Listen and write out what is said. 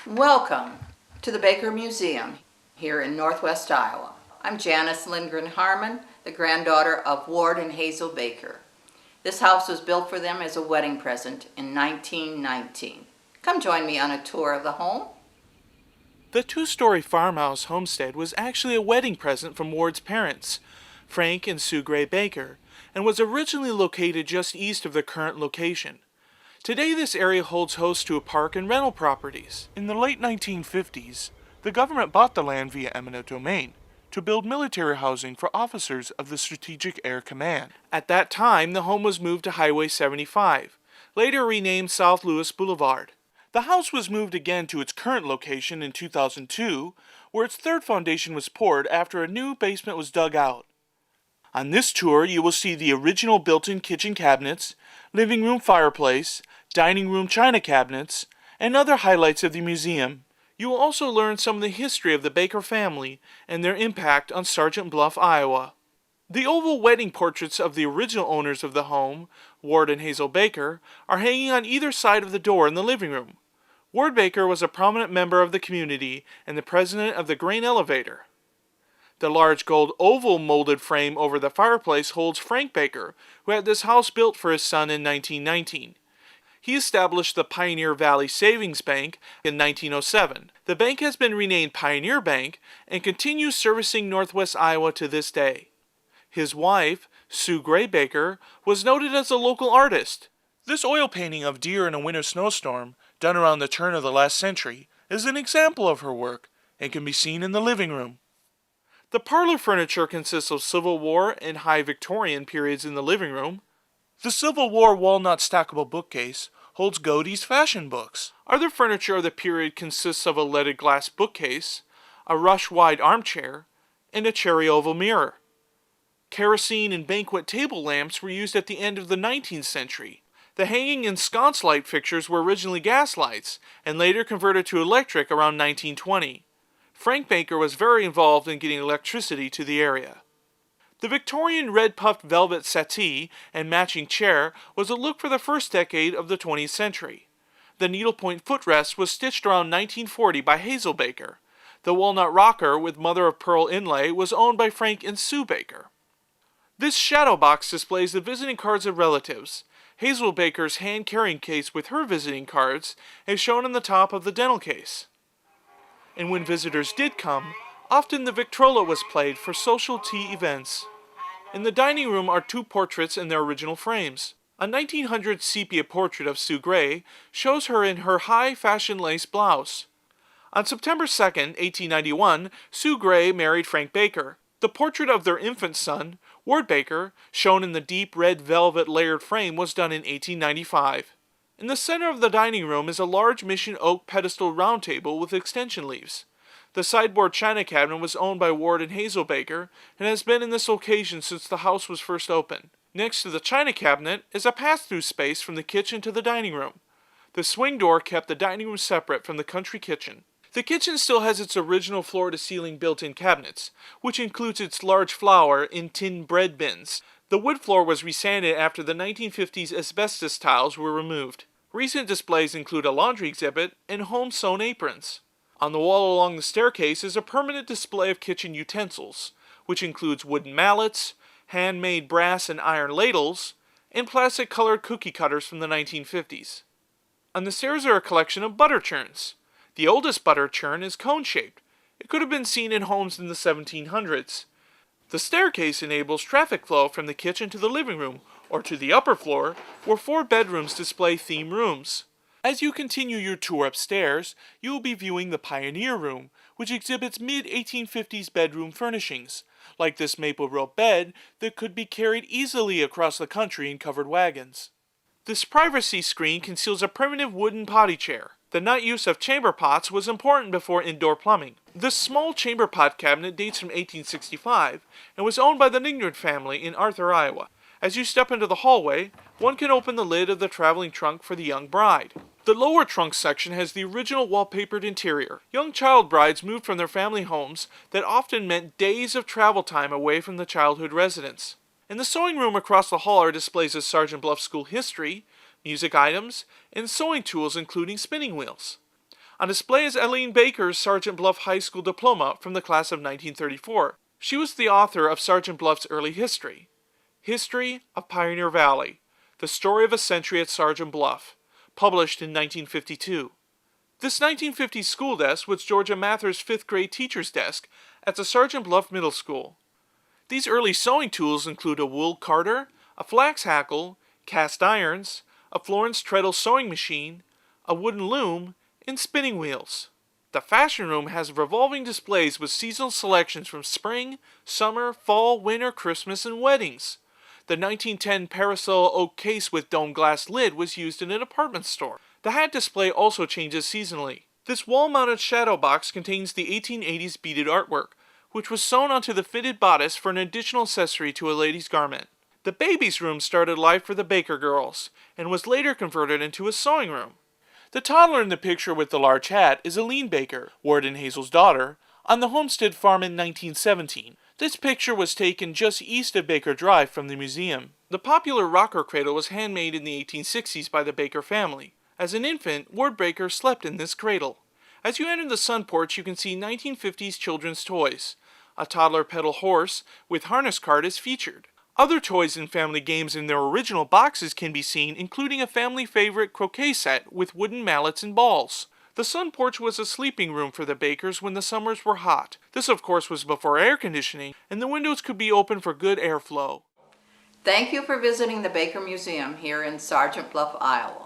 Welcome to the Baker Museum here in Northwest Iowa. I'm Janice Lindgren Harmon, the granddaughter of Ward and Hazel Baker. This house was built for them as a wedding present in 1919. Come join me on a tour of the home. The two-story farmhouse homestead was actually a wedding present from Ward's parents, Frank and Sue Gray Baker, and was originally located just east of their current location. Today this area holds host to a park and rental properties. In the late 1950s, the government bought the land via eminent domain to build military housing for officers of the Strategic Air Command. At that time, the home was moved to Highway 75, later renamed South Louis Boulevard. The house was moved again to its current location in 2002, where its third foundation was poured after a new basement was dug out. On this tour, you will see the original built-in kitchen cabinets, living room fireplace, dining room china cabinets, and other highlights of the museum. You will also learn some of the history of the Baker family and their impact on Sergeant Bluff, Iowa. The oval wedding portraits of the original owners of the home, Ward and Hazel Baker, are hanging on either side of the door in the living room. Ward Baker was a prominent member of the community and the president of the grain elevator. The large gold oval molded frame over the fireplace holds Frank Baker, who had this house built for his son in 1919. He established the Pioneer Valley Savings Bank in 1907. The bank has been renamed Pioneer Bank and continues servicing Northwest Iowa to this day. His wife, Sue Gray Baker, was noted as a local artist. This oil painting of deer in a winter snowstorm, done around the turn of the last century, is an example of her work and can be seen in the living room. The parlor furniture consists of Civil War and High Victorian periods in the living room. The Civil War walnut stackable bookcase holds Godey's fashion books. Other furniture of the period consists of a leaded glass bookcase, a rush-wide armchair, and a cherry oval mirror. Kerosene and banquet table lamps were used at the end of the 19th century. The hanging and sconce light fixtures were originally gas lights and later converted to electric around 1920. Frank Baker was very involved in getting electricity to the area. The Victorian red-puffed velvet settee and matching chair was a look for the first decade of the 20th century. The needlepoint footrest was stitched around 1940 by Hazel Baker. The walnut rocker with mother-of-pearl inlay was owned by Frank and Sue Baker. This shadow box displays the visiting cards of relatives. Hazel Baker's hand-carrying case with her visiting cards is shown on the top of the dental case. And when visitors did come, often the Victrola was played for social tea events. In the dining room are two portraits in their original frames. A 1900 sepia portrait of Sue Gray shows her in her high fashion lace blouse. On September 2, 1891, Sue Gray married Frank Baker. The portrait of their infant son, Ward Baker, shown in the deep red velvet layered frame, was done in 1895. In the center of the dining room is a large mission oak pedestal round table with extension leaves. The sideboard china cabinet was owned by Ward and Hazel Baker and has been in this location since the house was first opened. Next to the china cabinet is a pass-through space from the kitchen to the dining room. The swing door kept the dining room separate from the country kitchen. The kitchen still has its original floor-to-ceiling built-in cabinets, which includes its large flour in tin bread bins. The wood floor was resanded after the 1950s asbestos tiles were removed. Recent displays include a laundry exhibit and home-sewn aprons. On the wall along the staircase is a permanent display of kitchen utensils, which includes wooden mallets, handmade brass and iron ladles, and plastic-colored cookie cutters from the 1950s. On the stairs are a collection of butter churns. The oldest butter churn is cone-shaped. It could have been seen in homes in the 1700s. The staircase enables traffic flow from the kitchen to the living room, or to the upper floor, where 4 bedrooms display theme rooms. As you continue your tour upstairs, you will be viewing the Pioneer Room, which exhibits mid-1850s bedroom furnishings, like this maple rope bed that could be carried easily across the country in covered wagons. This privacy screen conceals a primitive wooden potty chair. The not use of chamber pots was important before indoor plumbing. This small chamber pot cabinet dates from 1865 and was owned by the Ningard family in Arthur, Iowa. As you step into the hallway, one can open the lid of the traveling trunk for the young bride. The lower trunk section has the original wallpapered interior. Young child brides moved from their family homes that often meant days of travel time away from the childhood residence. In the sewing room across the hall are displays of Sergeant Bluff School history, music items, and sewing tools including spinning wheels. On display is Eileen Baker's Sergeant Bluff High School diploma from the class of 1934. She was the author of Sergeant Bluff's early history. History of Pioneer Valley, The Story of a Century at Sergeant Bluff, published in 1952. This 1950s school desk was Georgia Mather's 5th grade teacher's desk at the Sergeant Bluff Middle School. These early sewing tools include a wool carder, a flax hackle, cast irons, a Florence Treadle sewing machine, a wooden loom, and spinning wheels. The fashion room has revolving displays with seasonal selections from spring, summer, fall, winter, Christmas, and weddings. The 1910 Parasol oak case with domed glass lid was used in a department store. The hat display also changes seasonally. This wall-mounted shadow box contains the 1880s beaded artwork, which was sewn onto the fitted bodice for an additional accessory to a lady's garment. The baby's room started life for the Baker girls, and was later converted into a sewing room. The toddler in the picture with the large hat is Eileen Baker, Ward and Hazel's daughter, on the Homestead farm in 1917. This picture was taken just east of Baker Drive from the museum. The popular rocker cradle was handmade in the 1860s by the Baker family. As an infant, Ward Baker slept in this cradle. As you enter the sun porch, you can see 1950s children's toys. A toddler pedal horse with harness cart is featured. Other toys and family games in their original boxes can be seen, including a family favorite croquet set with wooden mallets and balls. The sun porch was a sleeping room for the Bakers when the summers were hot. This, of course, was before air conditioning, and the windows could be open for good airflow. Thank you for visiting the Baker Museum here in Sergeant Bluff, Iowa.